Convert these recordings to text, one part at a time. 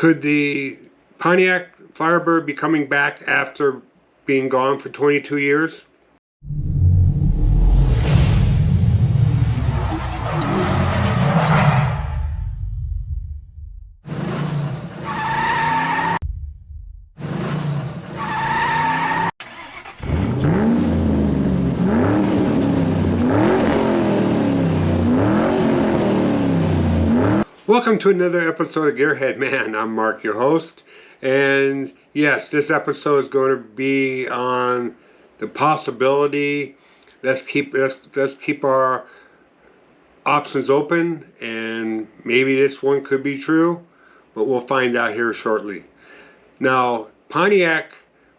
Could the Pontiac Firebird be coming back after being gone for 22 years? Welcome to another episode of Gearhead Man. I'm Mark, your host, and yes, this episode is going to be on the possibility. Let's keep our options open, and maybe this one could be true, but we'll find out here shortly. Now, Pontiac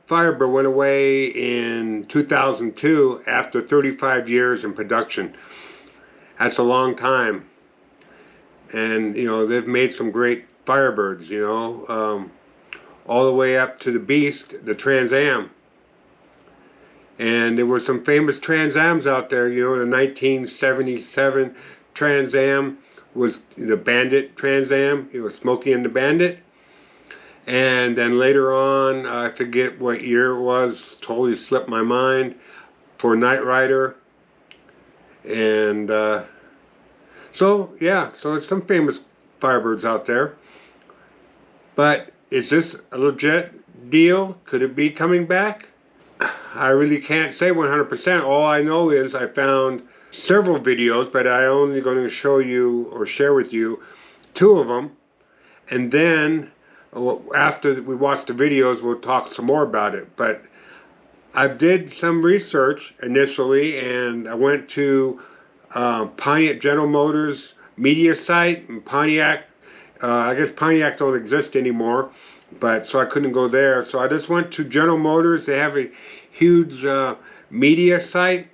Firebird went away in 2002 after 35 years in production. That's a long time. And, you know, they've made some great Firebirds, you know, all the way up to the Beast, the Trans Am. And there were some famous Trans Ams out there, you know. The 1977 Trans Am was the Bandit Trans Am. It was Smokey and the Bandit. And then later on, I forget what year it was, totally slipped my mind, for Knight Rider. And, so it's some famous Firebirds out there. But is this a legit deal? Could it be coming back? I really can't say 100%. All I know is I found several videos, but I'm only going to show you or share with you two of them. And then after we watch the videos, we'll talk some more about it. But I did some research initially, and I went to Pontiac General Motors media site, and Pontiac, I guess Pontiacs don't exist anymore, but so I couldn't go there. So I just went to General Motors. They have a huge media site,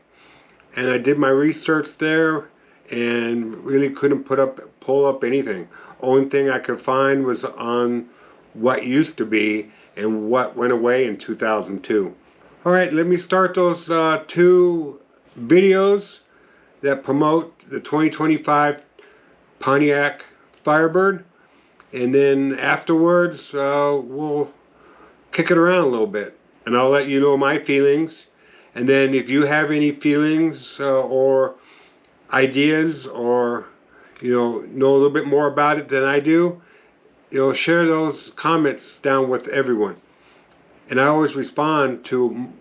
and I did my research there, and really couldn't pull up anything. Only thing I could find was on what used to be and what went away in 2002. All right, let me start those two videos that promote the 2025 Pontiac Firebird, and then afterwards we'll kick it around a little bit, and I'll let you know my feelings. And then if you have any feelings or ideas, or know a little bit more about it than I do, share those comments down with everyone. And I always respond to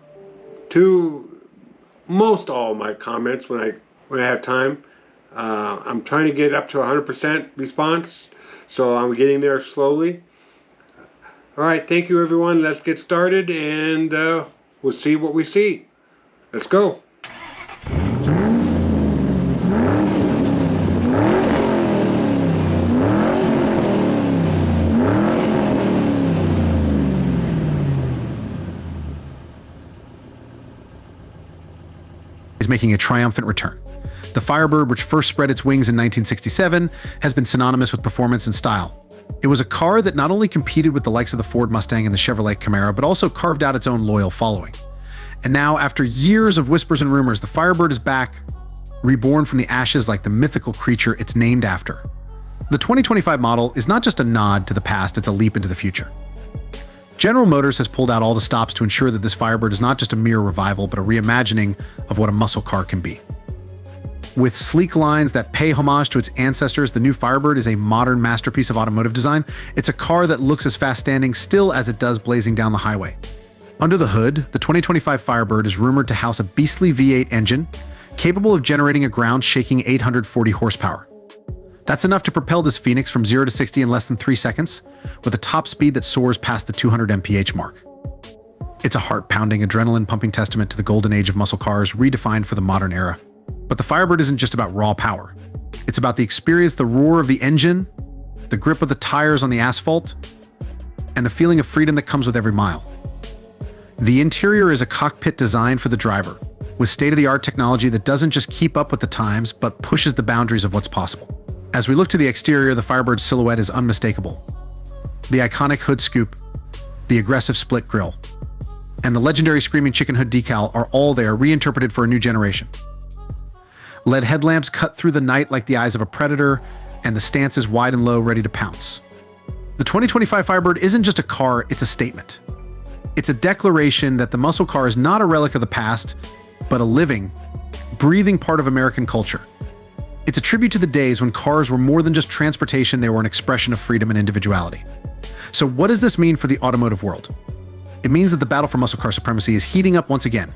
most all of my comments when I have time. I'm trying to get up to 100% response, so I'm getting there slowly. All right, thank you everyone. Let's get started, and we'll see what we see. Let's go. Is making a triumphant return. The Firebird, which first spread its wings in 1967, has been synonymous with performance and style. It was a car that not only competed with the likes of the Ford Mustang and the Chevrolet Camaro, but also carved out its own loyal following. And now, after years of whispers and rumors, the Firebird is back, reborn from the ashes like the mythical creature it's named after. The 2025 model is not just a nod to the past, it's a leap into the future. General Motors has pulled out all the stops to ensure that this Firebird is not just a mere revival, but a reimagining of what a muscle car can be. With sleek lines that pay homage to its ancestors, the new Firebird is a modern masterpiece of automotive design. It's a car that looks as fast-standing still as it does blazing down the highway. Under the hood, the 2025 Firebird is rumored to house a beastly V8 engine, capable of generating a ground-shaking 840 horsepower. That's enough to propel this Phoenix from 0 to 60 in less than 3 seconds, with a top speed that soars past the 200 mph mark. It's a heart-pounding, adrenaline-pumping testament to the golden age of muscle cars redefined for the modern era. But the Firebird isn't just about raw power. It's about the experience, the roar of the engine, the grip of the tires on the asphalt, and the feeling of freedom that comes with every mile. The interior is a cockpit designed for the driver, with state-of-the-art technology that doesn't just keep up with the times, but pushes the boundaries of what's possible. As we look to the exterior, the Firebird's silhouette is unmistakable. The iconic hood scoop, the aggressive split grille, and the legendary Screaming Chicken Hood decal are all there, reinterpreted for a new generation. LED headlamps cut through the night like the eyes of a predator, and the stance is wide and low, ready to pounce. The 2025 Firebird isn't just a car, it's a statement. It's a declaration that the muscle car is not a relic of the past, but a living, breathing part of American culture. It's a tribute to the days when cars were more than just transportation, they were an expression of freedom and individuality. So what does this mean for the automotive world? It means that the battle for muscle car supremacy is heating up once again.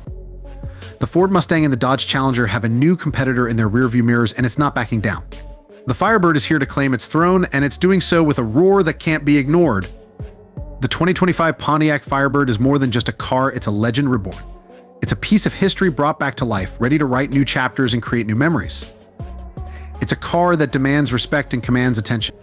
The Ford Mustang and the Dodge Challenger have a new competitor in their rearview mirrors, and it's not backing down. The Firebird is here to claim its throne, and it's doing so with a roar that can't be ignored. The 2025 Pontiac Firebird is more than just a car, it's a legend reborn. It's a piece of history brought back to life, ready to write new chapters and create new memories. It's a car that demands respect and commands attention.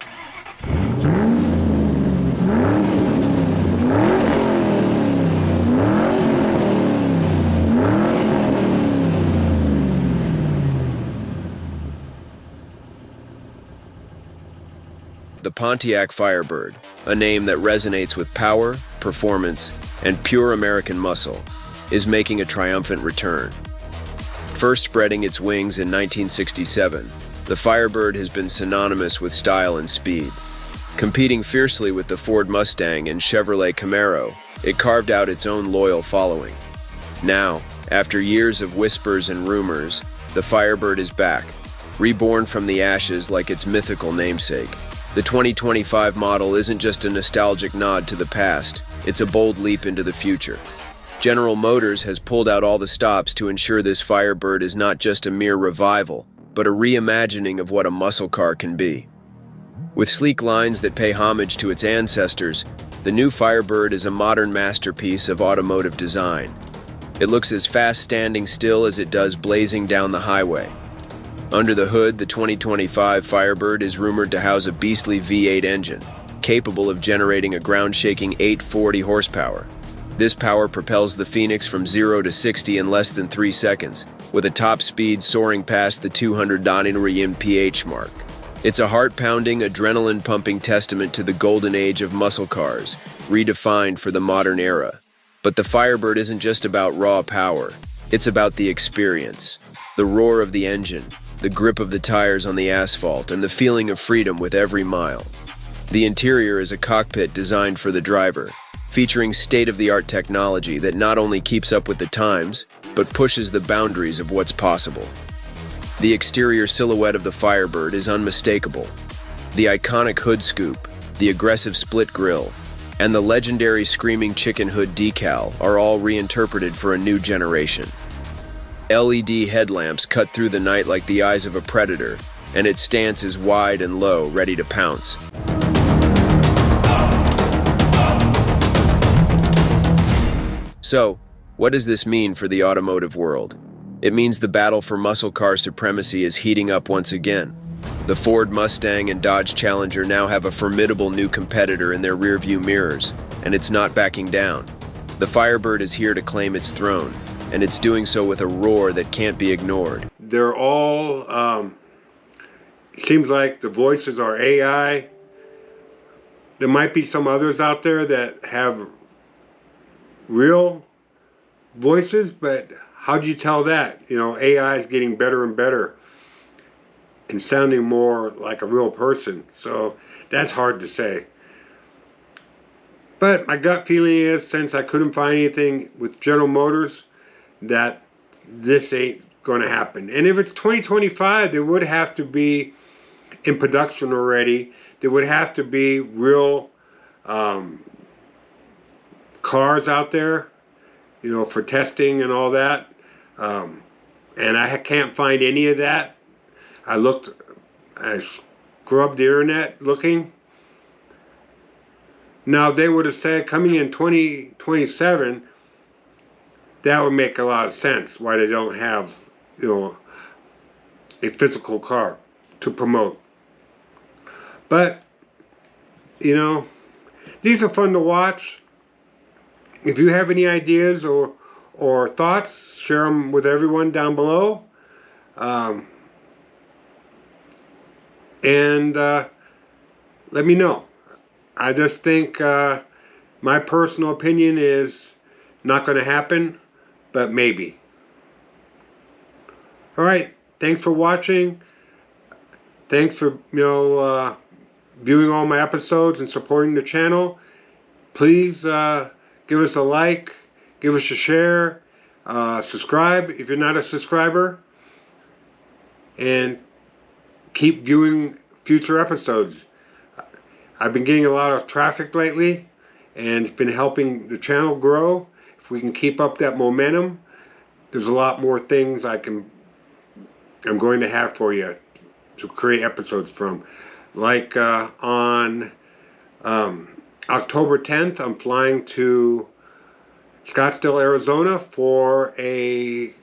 The Pontiac Firebird, a name that resonates with power, performance, and pure American muscle, is making a triumphant return. First spreading its wings in 1967, the Firebird has been synonymous with style and speed. Competing fiercely with the Ford Mustang and Chevrolet Camaro, it carved out its own loyal following. Now, after years of whispers and rumors, the Firebird is back, reborn from the ashes like its mythical namesake. The 2025 model isn't just a nostalgic nod to the past, it's a bold leap into the future. General Motors has pulled out all the stops to ensure this Firebird is not just a mere revival, but a reimagining of what a muscle car can be. With sleek lines that pay homage to its ancestors, the new Firebird is a modern masterpiece of automotive design. It looks as fast standing still as it does blazing down the highway. Under the hood, the 2025 Firebird is rumored to house a beastly V8 engine, capable of generating a ground-shaking 840 horsepower. This power propels the Phoenix from 0 to 60 in less than 3 seconds, with a top speed soaring past the 200 mph mark. It's a heart-pounding, adrenaline-pumping testament to the golden age of muscle cars, redefined for the modern era. But the Firebird isn't just about raw power, it's about the experience. The roar of the engine, the grip of the tires on the asphalt, and the feeling of freedom with every mile. The interior is a cockpit designed for the driver, featuring state-of-the-art technology that not only keeps up with the times, but pushes the boundaries of what's possible. The exterior silhouette of the Firebird is unmistakable. The iconic hood scoop, the aggressive split grille, and the legendary screaming chicken hood decal are all reinterpreted for a new generation. LED headlamps cut through the night like the eyes of a predator, and its stance is wide and low, ready to pounce. So, what does this mean for the automotive world? It means the battle for muscle car supremacy is heating up once again. The Ford Mustang and Dodge Challenger now have a formidable new competitor in their rearview mirrors, and it's not backing down. The Firebird is here to claim its throne, and it's doing so with a roar that can't be ignored. They're all, seems like the voices are AI. There might be some others out there that have real voices, but how do you tell that? You know, AI is getting better and better and sounding more like a real person. So that's hard to say. But my gut feeling is, since I couldn't find anything with General Motors, that this ain't going to happen. And if it's 2025, there would have to be in production already. There would have to be real cars out there, you know, for testing and all that. And I can't find any of that. I scrubbed the internet looking. Now, if they would have said coming in 2027, that would make a lot of sense why they don't have, you know, a physical car to promote. But, you know, these are fun to watch. If you have any ideas or thoughts, share them with everyone down below. And let me know. I just think my personal opinion is not going to happen, but maybe. All right. Thanks for watching. Thanks for, viewing all my episodes and supporting the channel. Please give us a like, give us a share, subscribe if you're not a subscriber, and keep viewing future episodes. I've been getting a lot of traffic lately, and it's been helping the channel grow. If we can keep up that momentum, there's a lot more things I'm going to have for you to create episodes from. Like on October 10th, I'm flying to Scottsdale, Arizona for a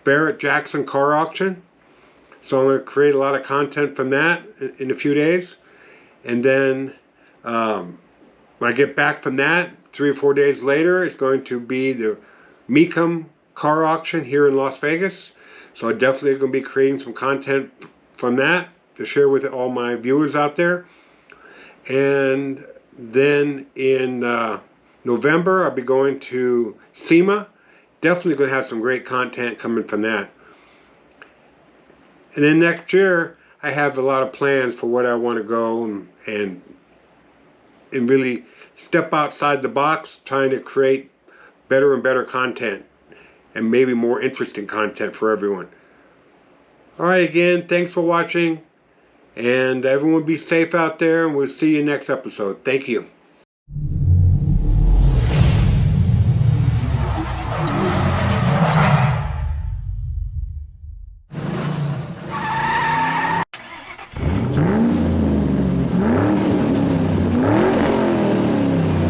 Barrett-Jackson car auction. So I'm going to create a lot of content from that in a few days. And then when I get back from that, 3 or 4 days later, it's going to be the Mecum car auction here in Las Vegas. So I'm definitely going to be creating some content from that to share with all my viewers out there. And then in November, I'll be going to SEMA. Definitely going to have some great content coming from that. And then next year, I have a lot of plans for what I want to go and really step outside the box, trying to create better and better content and maybe more interesting content for everyone. All right, again, thanks for watching. And everyone be safe out there, and we'll see you next episode. Thank you.